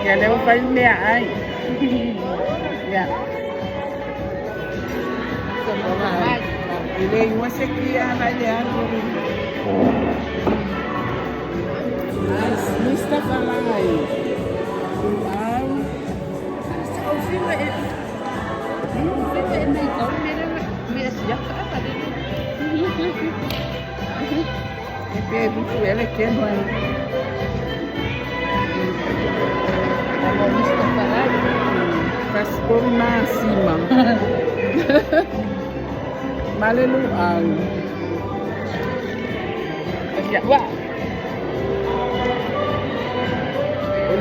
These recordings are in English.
Ya le voy a ir ahí. Ya. Ile iwa sekia na ya. Mustafa Lai. Wow. O filme é meio tão mira siap apa dia. Tapi buku ele kan mai. Kalau Mustafa Lai paspor cima. Maleluau. Ya, wah.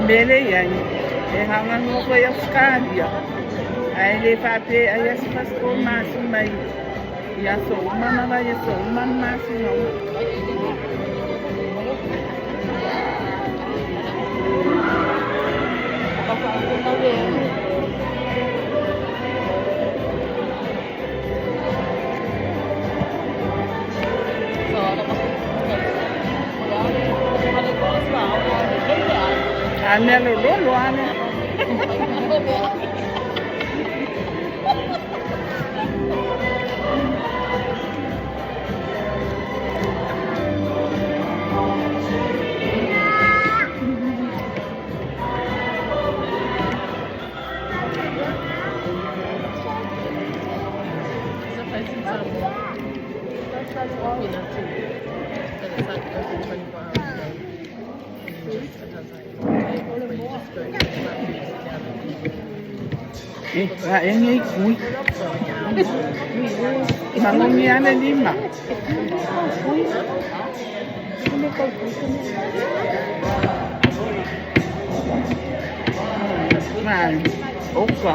Mbele yani hanga ngoko ya skadia ai le pape ai as pasko masu mai ya so mama ba ya so mama masu no Ane lo ane. Ini kui. Mangungnya ada 5. Nah, oke.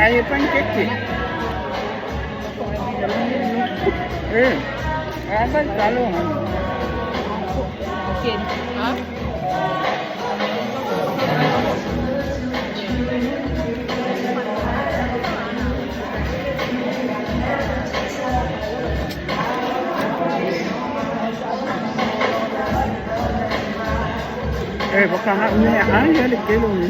Hay pancake. Apa kalau? Okey. Ha? Baka nga ay kilo ni.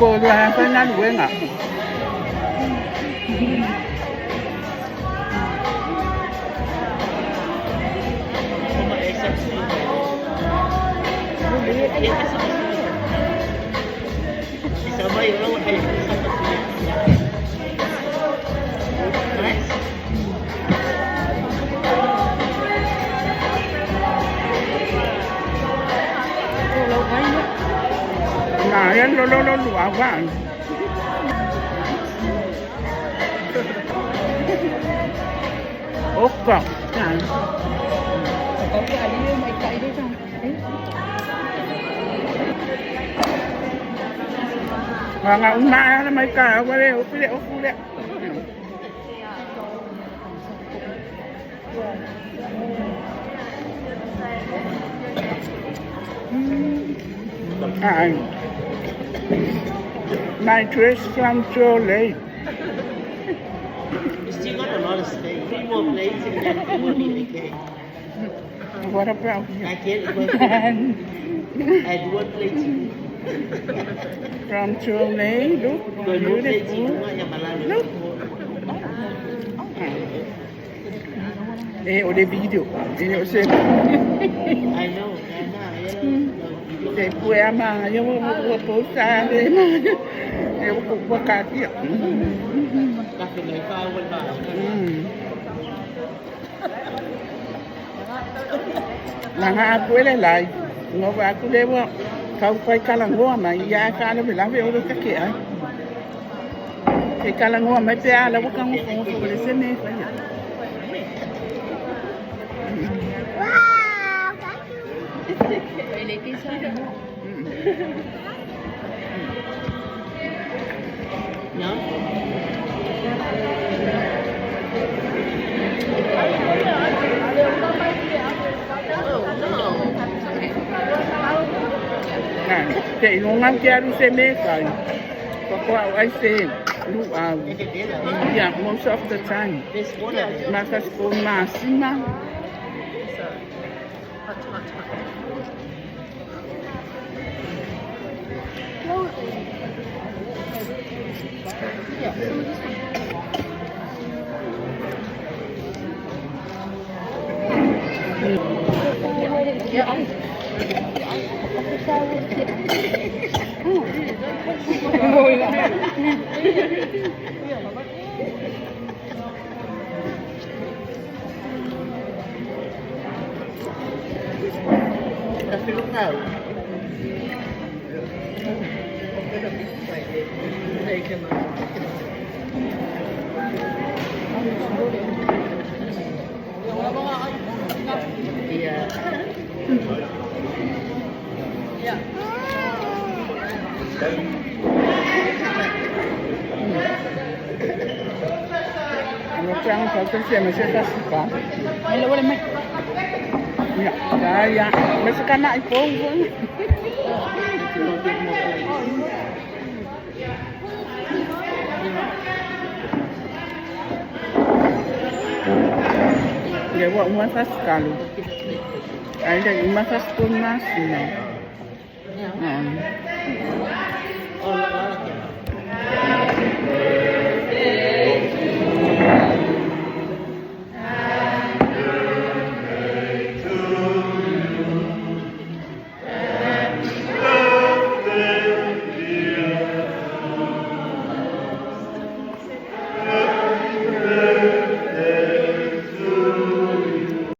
Cô đưa hàng tới nhanh quên à? Yan lo luawan. Oka. Yan. Oka ali may kai dito. Nga una na may kai wala upile. Ay, my dress from Chole. You still got a lot of space. 3 more plates and then you will be okay. What about you? I can't even add 1 plate. From Chole, look, Rồi 1 plate chị beautiful. cũng nhà bà làm Look. Eh, o de video. Eh, o se. I know, Depois amanhã eu vou postar, né? Eu vou colocar aqui, ó. Cà phê này pha quên bà. Nang ako lai, ngo ba ako lewo. Kau kai kalangoa mai ya ka le la ve o ka ke ai. Ke kalangoa mai pe ala wo kan wo ko le se ne fa ya. No? Chạy nó ngang kia đi xe mê cái có ai xe lúc yeah, most of the time maka school masima Cà phê lúc nào? Ano kang pagkakasya mo siya kasi ka? Hello, wala may. Ya, masih kan nak iPhone pun. Dia buat masak sekali. Ada masak pun nasi ni. Oh,